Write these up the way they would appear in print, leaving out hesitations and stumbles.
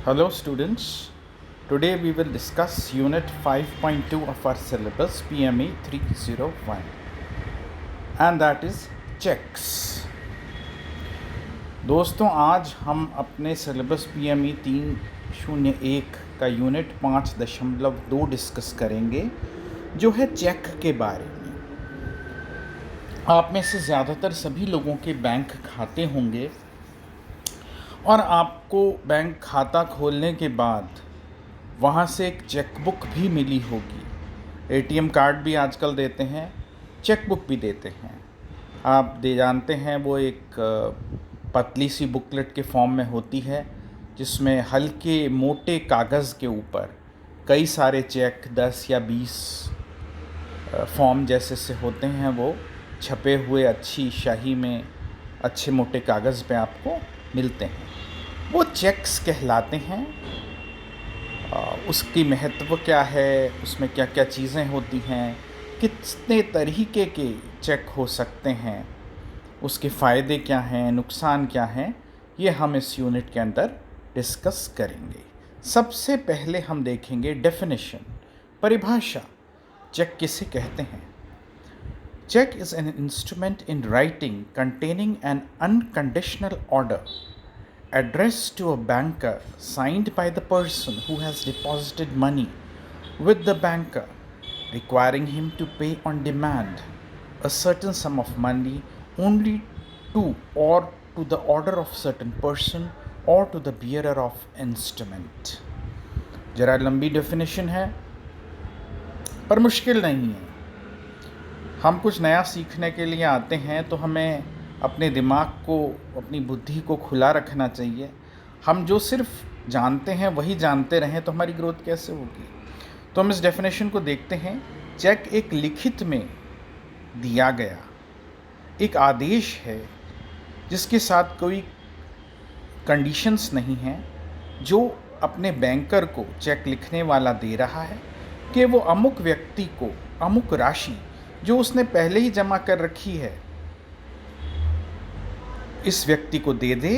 Hello students, today we will discuss Unit 5.2 of our syllabus PME 301 and that is checks. दोस्तों आज हम अपने syllabus PME 301 का unit 5.2 discuss करेंगे जो है चेक के बारे में। आप में से ज़्यादातर सभी लोगों के बैंक खाते होंगे और आपको बैंक खाता खोलने के बाद वहाँ से एक चेक बुक भी मिली होगी। एटीएम कार्ड भी आजकल देते हैं, चेक बुक भी देते हैं। आप जानते हैं वो एक पतली सी बुकलेट के फॉर्म में होती है जिसमें हल्के मोटे कागज़ के ऊपर कई सारे चेक 10 या 20 फॉर्म जैसे से होते हैं वो छपे हुए अच्छी शाही में अच्छे मोटे कागज़ पे आपको मिलते हैं। वो चेक्स कहलाते हैं। उसकी महत्व क्या है, उसमें क्या क्या चीज़ें होती हैं, कितने तरीके के चेक हो सकते हैं, उसके फ़ायदे क्या हैं, नुकसान क्या हैं, ये हम इस यूनिट के अंदर डिस्कस करेंगे। सबसे पहले हम देखेंगे डेफिनेशन, परिभाषा। चेक किसे कहते हैं? Check is an instrument in writing containing an unconditional order addressed to a banker signed by the person who has deposited money with the banker, requiring him to pay on demand a certain sum of money only to or to the order of certain person or to the bearer of instrument. जरा लंबी definition है पर मुश्किल नहीं है। हम कुछ नया सीखने के लिए आते हैं तो हमें अपने दिमाग को, अपनी बुद्धि को खुला रखना चाहिए। हम जो सिर्फ जानते हैं वही जानते रहें तो हमारी ग्रोथ कैसे होगी। तो हम इस डेफिनेशन को देखते हैं। चेक एक लिखित में दिया गया एक आदेश है जिसके साथ कोई कंडीशंस नहीं हैं, जो अपने बैंकर को चेक लिखने वाला दे रहा है कि वो अमुक व्यक्ति को अमुक राशि जो उसने पहले ही जमा कर रखी है इस व्यक्ति को दे दे।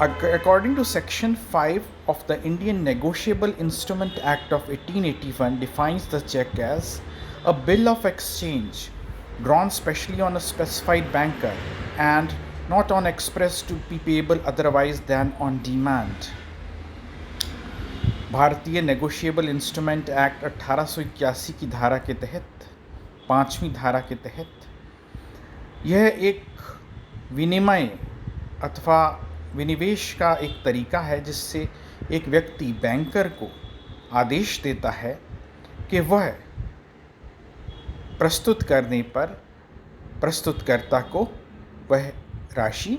According to Section 5 of the Indian Negotiable Instrument Act of 1881 defines the check as a bill of exchange drawn specially on a specified banker and not on express to be payable otherwise than on demand. भारतीय negotiable instrument act 1881 की धारा के तहत, 5वीं धारा के तहत, यह एक विनिमय अथवा विनिवेश का एक तरीका है जिससे एक व्यक्ति बैंकर को आदेश देता है कि वह प्रस्तुत करने पर प्रस्तुतकर्ता को वह राशि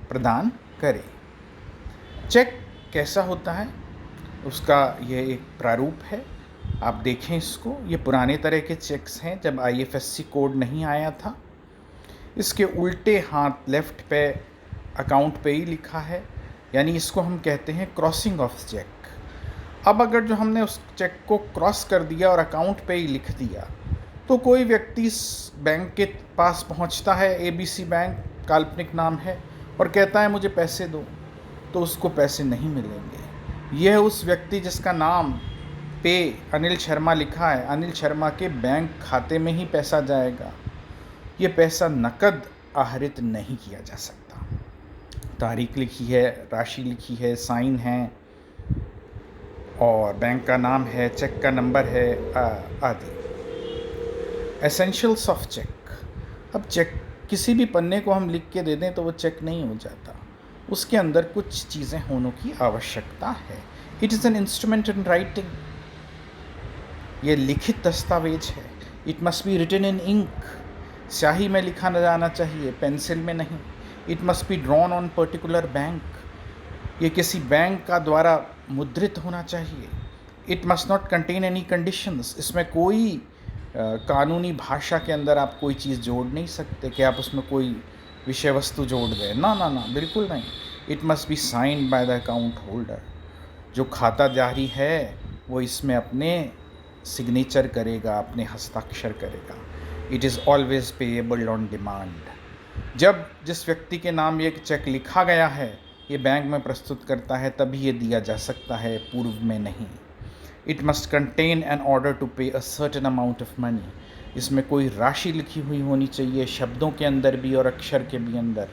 प्रदान करे। चेक कैसा होता है उसका यह एक प्रारूप है। आप देखें इसको, ये पुराने तरह के चेक्स हैं जब IFSC कोड नहीं आया था। इसके उल्टे हाथ लेफ़्ट पे अकाउंट पे ही लिखा है, यानी इसको हम कहते हैं क्रॉसिंग ऑफ चेक। अब अगर जो हमने उस चेक को क्रॉस कर दिया और अकाउंट पे ही लिख दिया तो कोई व्यक्ति इस बैंक के पास पहुंचता है, ABC बैंक काल्पनिक नाम है, और कहता है मुझे पैसे दो, तो उसको पैसे नहीं मिलेंगे। यह उस व्यक्ति जिसका नाम पे अनिल शर्मा लिखा है, अनिल शर्मा के बैंक खाते में ही पैसा जाएगा। ये पैसा नकद आहरित नहीं किया जा सकता। तारीख लिखी है, राशि लिखी है, साइन है और बैंक का नाम है, चेक का नंबर है आदि। Essentials of cheque. अब चेक किसी भी पन्ने को हम लिख के दे दें तो वो चेक नहीं हो जाता, उसके अंदर कुछ चीज़ें होने की आवश्यकता है। It is an instrument in writing. ये लिखित दस्तावेज है। It must be written in ink. स्याही में लिखा न जाना चाहिए, पेंसिल में नहीं। It must be drawn on particular bank. ये किसी बैंक का द्वारा मुद्रित होना चाहिए। It must not contain any conditions. इसमें कोई कानूनी भाषा के अंदर आप कोई चीज़ जोड़ नहीं सकते कि आप उसमें कोई विषय वस्तु जोड़ दें। ना ना ना, बिल्कुल नहीं। It must be signed by the account holder. जो खाता जारी है वो इसमें अपने सिग्नेचर करेगा, अपने हस्ताक्षर करेगा। It is always payable on demand. जब जिस व्यक्ति के नाम ये चेक लिखा गया है ये बैंक में प्रस्तुत करता है तभी ये दिया जा सकता है, पूर्व में नहीं। It must contain an order to pay a certain amount of money. इसमें कोई राशि लिखी हुई होनी चाहिए, शब्दों के अंदर भी और अक्षर के भी अंदर।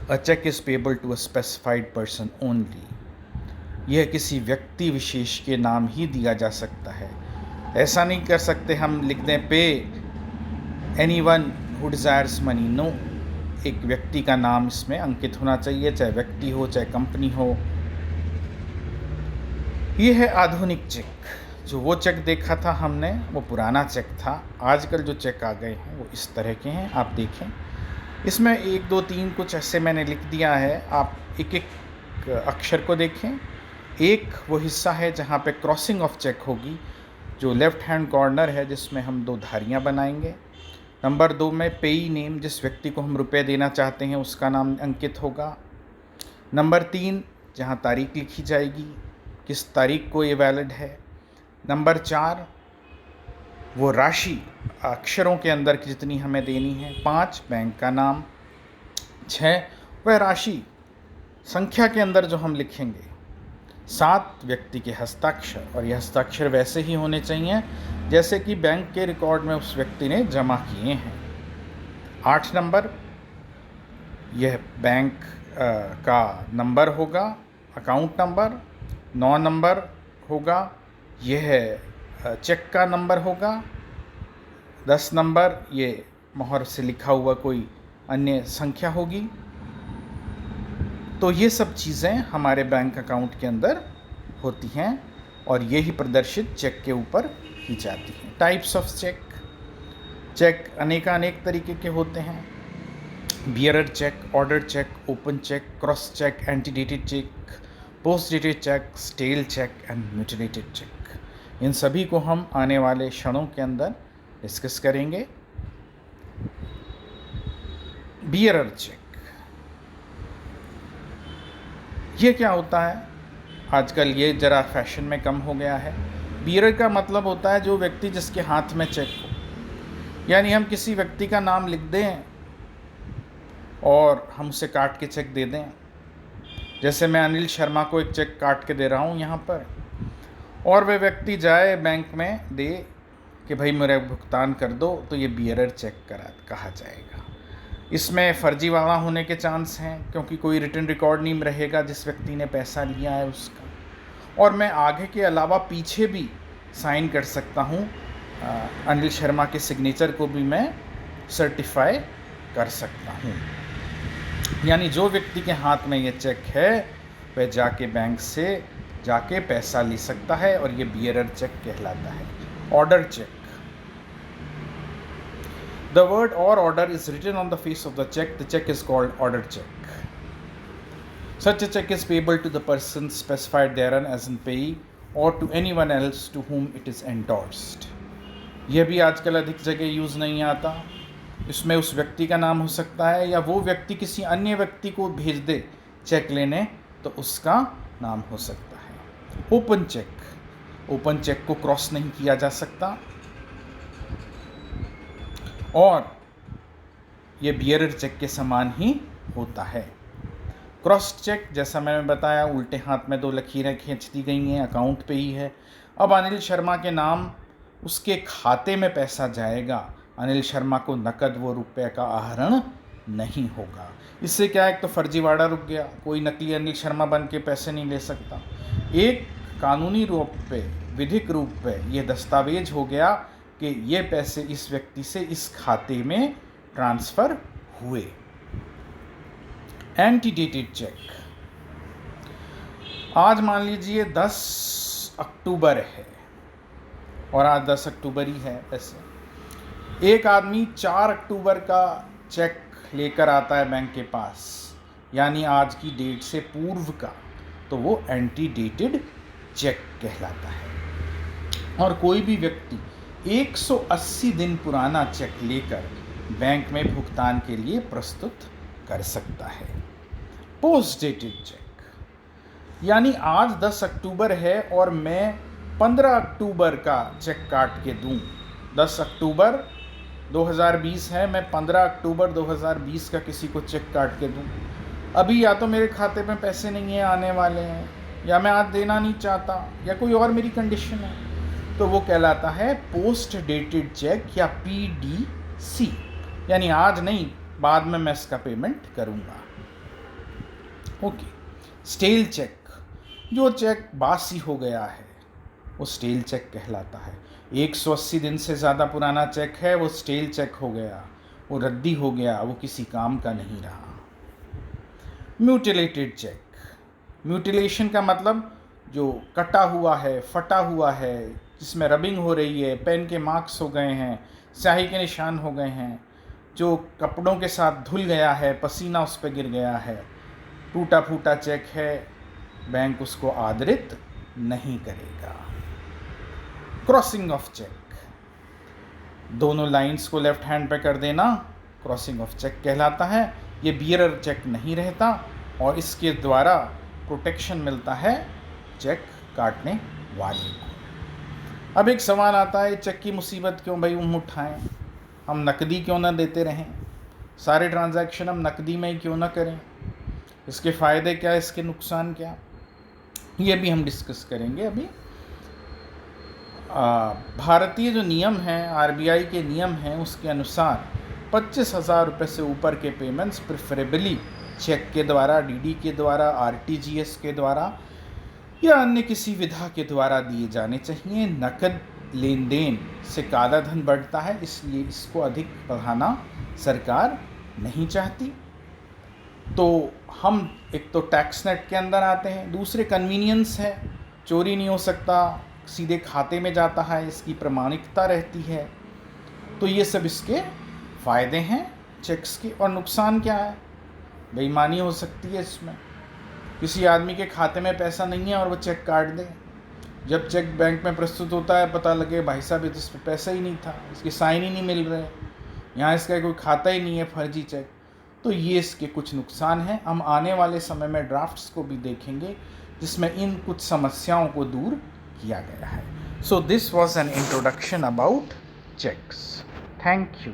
A cheque is payable to a specified person only. यह किसी व्यक्ति विशेष के नाम ही दिया जा सकता है। ऐसा नहीं कर सकते हम लिख दें pay anyone who desires money. No, एक व्यक्ति का नाम इसमें अंकित होना चाहिए, चाहे व्यक्ति हो चाहे कंपनी हो। ये है आधुनिक चेक। जो वो चेक देखा था हमने वो पुराना चेक था। आजकल जो चेक आ गए हैं वो इस तरह के हैं। आप देखें, इसमें 1 2 3 कुछ ऐसे मैंने लिख दिया है। आप एक एक अक्षर को देखें। एक वो हिस्सा है जहाँ पे क्रॉसिंग ऑफ चेक होगी, जो लेफ़्ट हैंड कॉर्नर है, जिसमें हम 2 धारियाँ बनाएंगे। नंबर 2 में पेई नेम, जिस व्यक्ति को हम रुपए देना चाहते हैं उसका नाम अंकित होगा। नंबर 3 जहाँ तारीख लिखी जाएगी, किस तारीख को ये वैलिड है। नंबर 4 वो राशि अक्षरों के अंदर की जितनी हमें देनी है। 5 बैंक का नाम। 6 वह राशि संख्या के अंदर जो हम लिखेंगे। 7 व्यक्ति के हस्ताक्षर, और ये हस्ताक्षर वैसे ही होने चाहिए जैसे कि बैंक के रिकॉर्ड में उस व्यक्ति ने जमा किए हैं। 8 नंबर यह बैंक का नंबर होगा, अकाउंट नंबर। 9 नंबर होगा, यह चेक का नंबर होगा। 10 नंबर ये मोहर से लिखा हुआ कोई अन्य संख्या होगी। तो ये सब चीज़ें हमारे बैंक अकाउंट के अंदर होती हैं और यही प्रदर्शित चेक के ऊपर की जाती हैं। Types of check. चेक अनेकानेक तरीके के होते हैं। Bearer cheque, order cheque, open cheque, cross cheque, antedated cheque, post dated cheque, stale cheque and mutilated cheque. इन सभी को हम आने वाले क्षणों के अंदर डिस्कस करेंगे। बियरर चेक, ये क्या होता है? आजकल ये ज़रा फैशन में कम हो गया है। बियरर का मतलब होता है जो व्यक्ति जिसके हाथ में चेक हो। यानी हम किसी व्यक्ति का नाम लिख दें और हम उसे काट के चेक दे दें। जैसे मैं अनिल शर्मा को एक चेक काट के दे रहा हूँ यहाँ पर, और वह व्यक्ति जाए बैंक में दे कि भाई मेरा भुगतान कर दो, तो ये बियरर चेक कहा जाएगा। इसमें फर्जीवाड़ा होने के चांस हैं क्योंकि कोई रिटन रिकॉर्ड नहीं रहेगा जिस व्यक्ति ने पैसा लिया है उसका, और मैं आगे के अलावा पीछे भी साइन कर सकता हूँ। अनिल शर्मा के सिग्नेचर को भी मैं सर्टिफाई कर सकता हूँ। यानी जो व्यक्ति के हाथ में ये चेक है वह जाके बैंक से जाके पैसा ले सकता है, और ये बियरर चेक कहलाता है। Order cheque. The word or order is written on the face of the check. The check is called order check. Such a check is payable to the person specified therein as in payee or to anyone else to whom it is endorsed. यह भी आजकल अधिक जगह use नहीं आता। इसमें उस व्यक्ति का नाम हो सकता है या वो व्यक्ति किसी अन्य व्यक्ति को भेज दे चेक लेने तो उसका नाम हो सकता है। Open cheque. ओपन चेक को क्रॉस नहीं किया जा सकता, और ये बियरर चेक के समान ही होता है। क्रॉस चेक, जैसा मैंने बताया, उल्टे हाथ में 2 लकीरें खींच दी गई हैं, अकाउंट पे ही है। अब अनिल शर्मा के नाम उसके खाते में पैसा जाएगा। अनिल शर्मा को नकद वो रुपए का आहरण नहीं होगा। इससे क्या है, एक तो फर्जीवाड़ा रुक गया, कोई नकली अनिल शर्मा बन के पैसे नहीं ले सकता। एक कानूनी रूप पे, विधिक रूप पे ये दस्तावेज हो गया कि ये पैसे इस व्यक्ति से इस खाते में ट्रांसफ़र हुए। एंटीडेटेड चेक। आज मान लीजिए 10 अक्टूबर है और आज 10 अक्टूबर ही है। ऐसे एक आदमी 4 अक्टूबर का चेक लेकर आता है बैंक के पास, यानी आज की डेट से पूर्व का, तो वो एंटीडेटेड चेक कहलाता है। और कोई भी व्यक्ति 180 दिन पुराना चेक लेकर बैंक में भुगतान के लिए प्रस्तुत कर सकता है। पोस्ट डेटेड चेक, यानी आज 10 अक्टूबर है और मैं 15 अक्टूबर का चेक काट के दूं। 10 अक्टूबर 2020 है, मैं 15 अक्टूबर 2020 का किसी को चेक काट के दूं, अभी या तो मेरे खाते में पैसे नहीं है, आने वाले हैं, या मैं आज देना नहीं चाहता, या कोई और मेरी कंडीशन है, तो वो कहलाता है पोस्ट डेटेड चेक या PDC, यानी आज नहीं, बाद में मैं इसका पेमेंट करूँगा। ओके। स्टेल चेक, जो चेक बासी हो गया है वो स्टेल चेक कहलाता है। 180 दिन से ज़्यादा पुराना चेक है, वो स्टेल चेक हो गया, वो रद्दी हो गया, वो किसी काम का नहीं रहा। म्यूटिलेटेड चेक, म्यूटिलेशन का मतलब जो कटा हुआ है, फटा हुआ है, जिसमें रबिंग हो रही है, पेन के मार्क्स हो गए हैं, स्याही के निशान हो गए हैं, जो कपड़ों के साथ धुल गया है, पसीना उस पर गिर गया है, टूटा फूटा चेक है, बैंक उसको आदरित नहीं करेगा। क्रॉसिंग ऑफ चेक, दोनों लाइंस को लेफ्ट हैंड पे कर देना क्रॉसिंग ऑफ चेक कहलाता है। ये बियरर चेक नहीं रहता और इसके द्वारा प्रोटेक्शन मिलता है चेक काटने वाले को। अब एक सवाल आता है, चेक की मुसीबत क्यों भाई हम उठाएं, हम नकदी क्यों ना देते रहें, सारे ट्रांजैक्शन हम नकदी में ही क्यों ना करें, इसके फ़ायदे क्या, इसके नुकसान क्या, ये भी हम डिस्कस करेंगे अभी। भारतीय जो नियम हैं, RBI के नियम हैं, उसके अनुसार 25,000 रुपये से ऊपर के पेमेंट्स प्रेफरेबली चेक के द्वारा, DD के द्वारा, RTGS के द्वारा या अन्य किसी विधा के द्वारा दिए जाने चाहिए। नकद लेन देन से काला धन बढ़ता है, इसलिए इसको अधिक बढ़ाना सरकार नहीं चाहती। तो हम एक तो टैक्स नेट के अंदर आते हैं, दूसरे कन्वीनियंस है, चोरी नहीं हो सकता, सीधे खाते में जाता है, इसकी प्रामाणिकता रहती है। तो ये सब इसके फ़ायदे हैं चेक्स के। और नुकसान क्या है, बेईमानी हो सकती है इसमें, किसी आदमी के खाते में पैसा नहीं है और वो चेक काट दे, जब चेक बैंक में प्रस्तुत होता है पता लगे भाई साहब इस पर पैसा ही नहीं था, इसके साइन ही नहीं मिल रहे, यहाँ इसका कोई खाता ही नहीं है, फर्जी चेक। तो ये इसके कुछ नुकसान हैं। हम आने वाले समय में ड्राफ्ट्स को भी देखेंगे जिसमें इन कुछ समस्याओं को दूर किया गया है। So this was an introduction about cheques. Thank you.